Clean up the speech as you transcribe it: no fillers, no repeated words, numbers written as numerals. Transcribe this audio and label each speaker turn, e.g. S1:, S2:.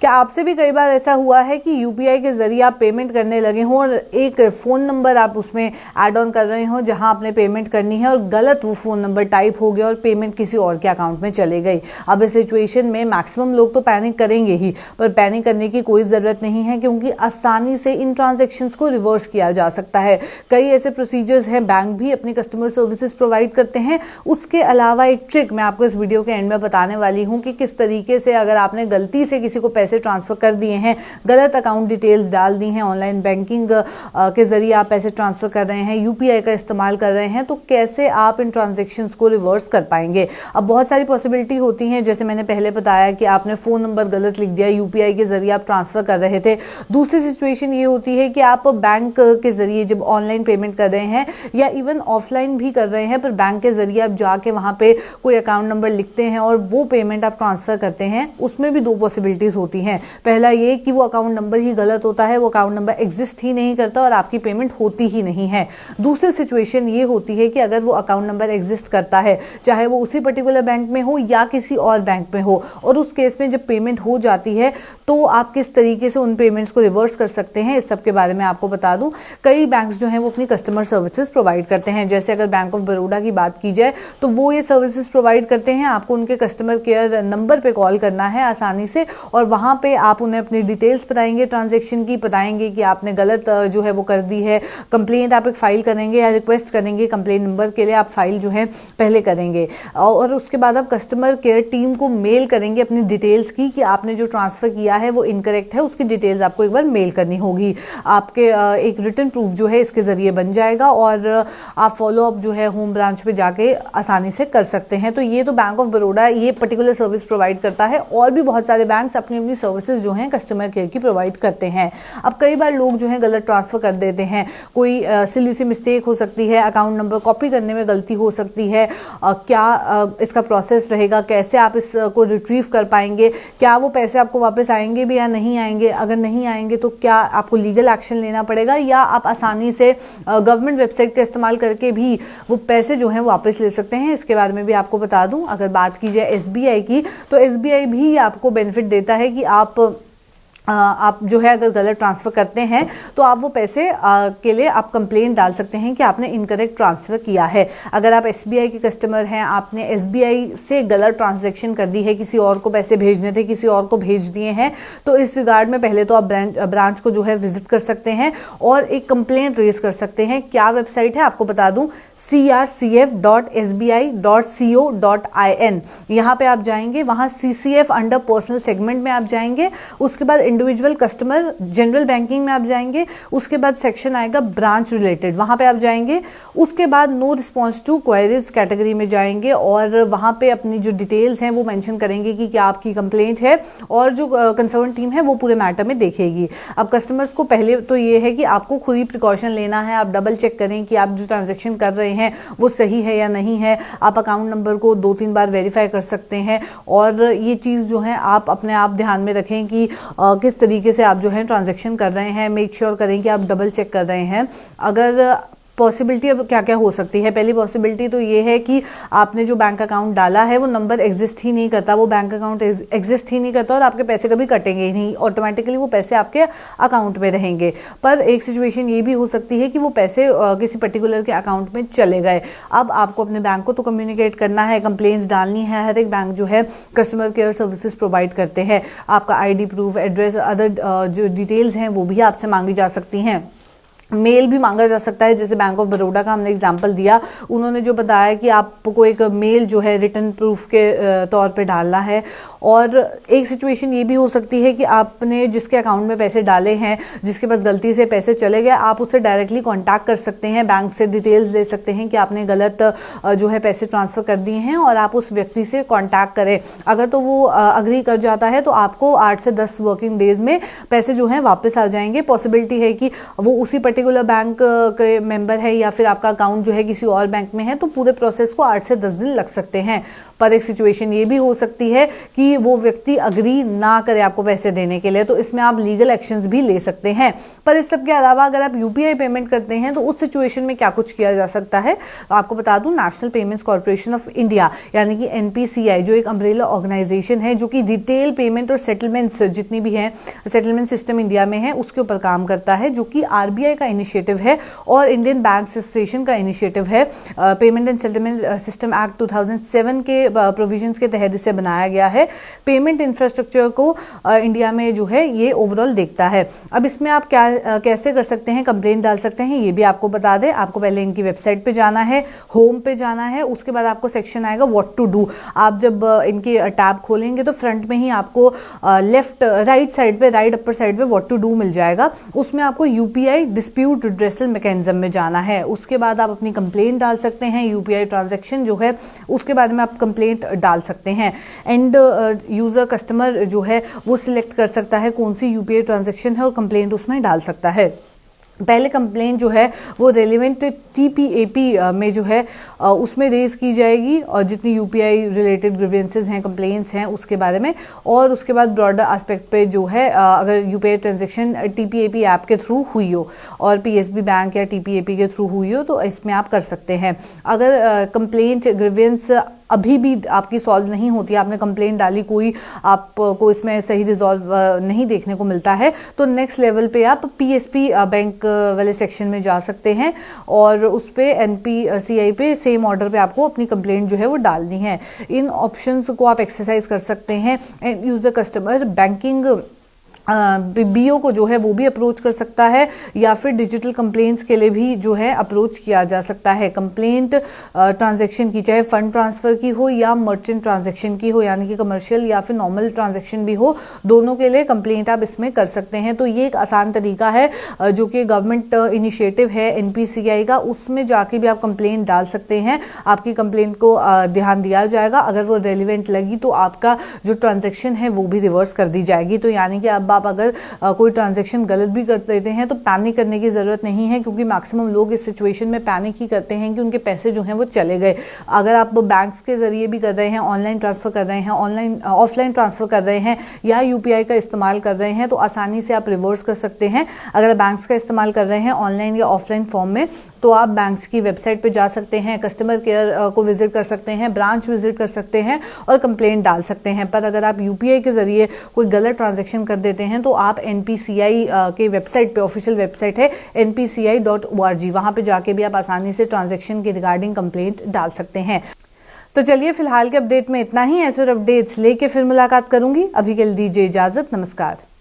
S1: क्या आपसे भी कई बार ऐसा हुआ है कि यूपीआई के जरिए आप पेमेंट करने लगे हों और एक फ़ोन नंबर आप उसमें ऐड ऑन कर रहे हो जहां आपने पेमेंट करनी है और गलत वो फ़ोन नंबर टाइप हो गया और पेमेंट किसी और के अकाउंट में चले गई। अब इस सिचुएशन में मैक्सिमम लोग तो पैनिक करेंगे ही, पर पैनिक करने की कोई ज़रूरत नहीं है क्योंकि आसानी से इन ट्रांजेक्शन्स को रिवर्स किया जा सकता है। कई ऐसे प्रोसीजर्स हैं, बैंक भी अपनी कस्टमर सर्विसेज प्रोवाइड करते हैं। उसके अलावा एक ट्रिक मैं आपको इस वीडियो के एंड में बताने वाली हूँ कि किस तरीके से अगर आपने गलती से किसी को पैसे ट्रांसफर कर दिए हैं, गलत अकाउंट डिटेल्स डाल दी हैं, ऑनलाइन बैंकिंग के जरिए आप पैसे ट्रांसफर कर रहे हैं, यूपीआई का इस्तेमाल कर रहे हैं, तो कैसे आप इन ट्रांजैक्शंस को रिवर्स कर पाएंगे। अब बहुत सारी पॉसिबिलिटी होती हैं, जैसे मैंने पहले बताया कि आपने फोन नंबर गलत लिख दिया, यूपीआई के जरिए आप ट्रांसफर कर रहे थे। दूसरी सिचुएशन ये होती है कि आप बैंक के जरिए जब ऑनलाइन पेमेंट कर रहे हैं या इवन ऑफलाइन भी कर रहे हैं, पर बैंक के जरिए आप जाके वहां पे कोई अकाउंट नंबर लिखते हैं और वो पेमेंट आप ट्रांसफर करते हैं। उसमें भी दो पॉसिबिलिटीज होती हैं। पहला ये कि वो अकाउंट नंबर ही गलत होता है, वो अकाउंट नंबर एग्जिस्ट ही नहीं करता और आपकी पेमेंट होती ही नहीं है। दूसरी सिचुएशन ये होती है कि अगर वो अकाउंट नंबर एग्जिस्ट करता है, चाहे वो उसी पर्टिकुलर बैंक में हो या किसी और बैंक में हो, और उस केस में जब पेमेंट हो जाती है तो आप किस तरीके से उन पेमेंट्स को रिवर्स कर सकते हैं, इस सब के बारे में आपको बता दूं। कई बैंक्स जो हैं वो अपनी कस्टमर सर्विसेज प्रोवाइड करते हैं। जैसे अगर बैंक ऑफ बड़ौदा की बात की जाए तो वो ये सर्विसेज प्रोवाइड करते हैं। आपको उनके कस्टमर केयर नंबर पे कॉल करना है आसानी से, और वहां पे आप उन्हें अपनी डिटेल्स बताएंगे, ट्रांजैक्शन की बताएंगे कि आपने गलत जो है वो कर दी है। कंप्लेंट आप एक फाइल करेंगे या रिक्वेस्ट करेंगे, कंप्लेंट नंबर के लिए आप फाइल जो है पहले करेंगे, और उसके बाद आप कस्टमर केयर टीम को मेल करेंगे अपनी डिटेल्स की कि आपने जो ट्रांसफर किया है वो इनकरेक्ट है, उसकी डिटेल्स आपको एक बार मेल करनी होगी। आपके एक रिटन प्रूफ जो है इसके जरिए बन जाएगा और आप फॉलोअप जो है होम ब्रांच पे जाके आसानी से कर सकते हैं। तो ये तो बैंक ऑफ बड़ौदा ये पर्टिकुलर सर्विस प्रोवाइड करता है, और भी बहुत सारे बैंक्स अपनी अपनी सर्विसेज जो हैं कस्टमर केयर की प्रोवाइड करते हैं। अब कई बार लोग जो है गलत ट्रांसफर कर देते हैं, कोई सिली सी मिस्टेक हो सकती है, अकाउंट नंबर कॉपी करने में गलती हो सकती है। क्या इसका प्रोसेस रहेगा, कैसे आप इसको रिट्रीव कर पाएंगे, क्या वो पैसे आपको वापस आएंगे भी या नहीं आएंगे, अगर नहीं आएंगे तो क्या आपको लीगल एक्शन लेना पड़ेगा, या आप आसानी से गवर्नमेंट वेबसाइट का इस्तेमाल करके भी वो पैसे जो है वापस ले सकते हैं। इसके बारे में भी आपको बता दूं। अगर बात की जाए एसबीआई की, तो एसबीआई भी आपको बेनिफिट देता है कि आप जो है अगर गलत ट्रांसफर करते हैं तो आप वो पैसे के लिए आप कंप्लेंट डाल सकते हैं कि आपने इनकरेक्ट ट्रांसफर किया है। अगर आप एसबीआई के कस्टमर हैं, आपने एसबीआई से गलत ट्रांजैक्शन कर दी है, किसी और को पैसे भेजने थे, किसी और को भेज दिए हैं, तो इस रिगार्ड में पहले तो आप ब्रांच को जो है विजिट कर सकते हैं और एक कंप्लेंट रेज कर सकते हैं। क्या वेबसाइट है आपको बता दूं, crcf.sbi.co.in। यहाँ पे आप जाएंगे, वहां CCF अंडर पर्सनल सेगमेंट में आप जाएंगे, उसके बाद इंडिविजुअल कस्टमर जनरल बैंकिंग में आप जाएंगे, उसके बाद सेक्शन आएगा ब्रांच रिलेटेड, वहां पे आप जाएंगे। उसके बाद no response to queries category में जाएंगे और वहां पे अपनी जो डिटेल्स हैं वो मेंशन करेंगे कि क्या आपकी कंप्लेंट है, और जो कंसर्न टीम है वो पूरे मैटर में देखेगी। अब कस्टमर्स को पहले तो ये है कि आपको खुद ही प्रिकॉशन लेना है, आप डबल चेक करें कि आप जो ट्रांजेक्शन कर रहे हैं वो सही है या नहीं है। आप अकाउंट नंबर को 2-3 बार वेरीफाई कर सकते हैं, और ये चीज़ जो है आप अपने आप ध्यान में रखें कि किस तरीके से आप जो है ट्रांजैक्शन कर रहे हैं। मेक श्योर करें कि आप डबल चेक कर रहे हैं। अगर पॉसिबिलिटी अब क्या क्या हो सकती है, पहली पॉसिबिलिटी तो ये है कि आपने जो बैंक अकाउंट डाला है वो नंबर एग्जिस्ट ही नहीं करता, वो बैंक अकाउंट एग्जिस्ट ही नहीं करता और आपके पैसे कभी कटेंगे ही नहीं, ऑटोमेटिकली वो पैसे आपके अकाउंट में रहेंगे। पर एक सिचुएशन ये भी हो सकती है कि वो पैसे किसी पर्टिकुलर के अकाउंट में चले गए। अब आपको अपने बैंक को तो कम्युनिकेट करना है, कंप्लेंट्स डालनी है। हर एक बैंक जो है कस्टमर केयर सर्विसेज प्रोवाइड करते हैं। आपका ID प्रूफ, एड्रेस, अदर जो डिटेल्स हैं वो भी आपसे मांगी जा सकती हैं। मेल भी मांगा जा सकता है, जैसे बैंक ऑफ बड़ौदा का हमने एग्जांपल दिया, उन्होंने जो बताया कि आपको एक मेल जो है रिटर्न प्रूफ के तौर पे डालना है। और एक सिचुएशन ये भी हो सकती है कि आपने जिसके अकाउंट में पैसे डाले हैं, जिसके पास गलती से पैसे चले गए, आप उससे डायरेक्टली कांटेक्ट कर सकते हैं, बैंक से डिटेल्स दे सकते हैं कि आपने गलत जो है पैसे ट्रांसफ़र कर दिए हैं, और आप उस व्यक्ति से कॉन्टैक्ट करें। अगर तो वो अग्री कर जाता है तो आपको 8 से 10 वर्किंग डेज में पैसे जो हैं वापस आ जाएंगे। पॉसिबिलिटी है कि वो उसी पर्टिकुलर बैंक के मेंबर है या फिर आपका अकाउंट जो है किसी और बैंक में है, तो पूरे प्रोसेस को 8 से 10 दिन लग सकते हैं। पर एक सिचुएशन ये भी हो सकती है कि वो व्यक्ति अग्री ना करे आपको पैसे देने के लिए, तो इसमें आप लीगल एक्शंस भी ले सकते हैं। पर इस सब के अलावा अगर आप यूपीआई पेमेंट करते हैं तो उस सिचुएशन में क्या कुछ किया जा सकता है, आपको बता दूं, national payments corporation of India यानी कि एनपीसीआई, जो एक अम्ब्रेला ऑर्गेनाइजेशन है जो कि रिटेल पेमेंट और सेटलमेंट्स जितनी भी हैं, सेटलमेंट सिस्टम इंडिया में है उसके ऊपर काम करता है, जो कि आरबीआई का इनिशिएटिव है और इंडियन बैंक एसोसिएशन का इनिशिएटिव है। Payment and settlement system act 2007 के प्रोविजंस के तहत इसे बनाया गया है। पेमेंट इंफ्रास्ट्रक्चर को इंडिया में जो है ये ओवरऑल देखता है। अब इसमें आप क्या कैसे कर सकते हैं, कंप्लेंट डाल सकते हैं, ये भी आपको बता दें। आपको पहले इनकी वेबसाइट पे जाना है, होम पे जाना है, उसके बाद आपको सेक्शन आएगा व्हाट टू डू। आप जब इनकी टैब खोलेंगे तो फ्रंट में ही आपको लेफ्ट राइट साइड पे, राइट अपर साइड पे व्हाट टू डू मिल जाएगा। उसमें आपको यूपीआई डिस्प्यूट रिड्रेसल मैकेनिज्म में जाना है। उसके बाद आप अपनी कंप्लेंट डाल सकते हैं, यूपीआई ट्रांजैक्शन जो है उसके बारे में आप कंप्लेंट डाल सकते हैं। एंड यूजर कस्टमर जो है वो सिलेक्ट कर सकता है कौन सी यूपीआई ट्रांजैक्शन है और कंप्लेंट उसमें डाल सकता है। पहले कंप्लेंट जो है वो रेलिवेंट टीपीएपी में जो है उसमें रेज की जाएगी और जितनी यूपीआई रिलेटेड ग्रीवेंसेस हैं, कंप्लेंट्स हैं उसके बारे में। और उसके बाद ब्रॉडर एस्पेक्ट पे जो है अगर यूपीआई ट्रांजैक्शन टीपीएपी ऐप के थ्रू हुई हो और पीएसबी बैंक या टीपीएपी के थ्रू हुई हो तो इसमें आप कर सकते हैं। अगर कंप्लेंट ग्रीवेंस अभी भी आपकी सॉल्व नहीं होती, आपने कंप्लेंट डाली, कोई आपको इसमें सही रिजॉल्व नहीं देखने को मिलता है, तो नेक्स्ट लेवल पे आप पीएसपी बैंक वाले सेक्शन में जा सकते हैं और उस पे एनपीसीआई पे सेम ऑर्डर पे आपको अपनी कंप्लेंट जो है वो डालनी है। इन ऑप्शंस को आप एक्सरसाइज कर सकते हैं। And user customer banking BO को जो है वो भी अप्रोच कर सकता है या फिर डिजिटल कंप्लेंट्स के लिए भी जो है अप्रोच किया जा सकता है। कंप्लेंट ट्रांजैक्शन की, चाहे फंड ट्रांसफर की हो या मर्चेंट ट्रांजैक्शन की हो, यानी कि कमर्शियल या फिर नॉर्मल ट्रांजैक्शन भी हो, दोनों के लिए कंप्लेंट आप इसमें कर सकते हैं। तो ये एक आसान तरीका है जो कि गवर्नमेंट इनिशिएटिव है एनपीसीआई का, उसमें जाके भी आप कंप्लेंट डाल सकते हैं। आपकी कंप्लेंट को ध्यान दिया जाएगा, अगर वो रेलिवेंट लगी तो आपका जो ट्रांजैक्शन है वो भी रिवर्स कर दी जाएगी। तो यानी कि अब आप अगर कोई ट्रांजैक्शन गलत भी कर देते हैं तो पैनिक करने की जरूरत नहीं है, क्योंकि मैक्सिमम लोग इस सिचुएशन में पैनिक ही करते हैं कि उनके पैसे जो हैं वो चले गए। अगर आप बैंक्स के जरिए भी कर रहे हैं, ऑनलाइन ट्रांसफर कर रहे हैं, ऑनलाइन ऑफलाइन ट्रांसफर कर रहे हैं या यूपीआई का इस्तेमाल कर रहे हैं तो आसानी से आप रिवर्स कर सकते हैं। अगर बैंक्स का इस्तेमाल कर रहे हैं ऑनलाइन या ऑफलाइन फॉर्म में तो आप बैंक्स की वेबसाइट पे जा सकते हैं, कस्टमर केयर को विजिट कर सकते हैं, ब्रांच विजिट कर सकते हैं और कंप्लेंट डाल सकते हैं। पर अगर आप यूपीआई के जरिए कोई गलत ट्रांजैक्शन कर देते हैं तो आप एनपीसीआई के वेबसाइट पे, ऑफिशियल वेबसाइट है npci.org, वहां पे जाके भी आप आसानी से ट्रांजैक्शन के रिगार्डिंग कंप्लेंट डाल सकते हैं। तो चलिए फिलहाल के अपडेट में इतना ही। ऐसे और अपडेट्स लेके फिर मुलाकात करूंगी। अभी के लिए दीजिए इजाजत, नमस्कार।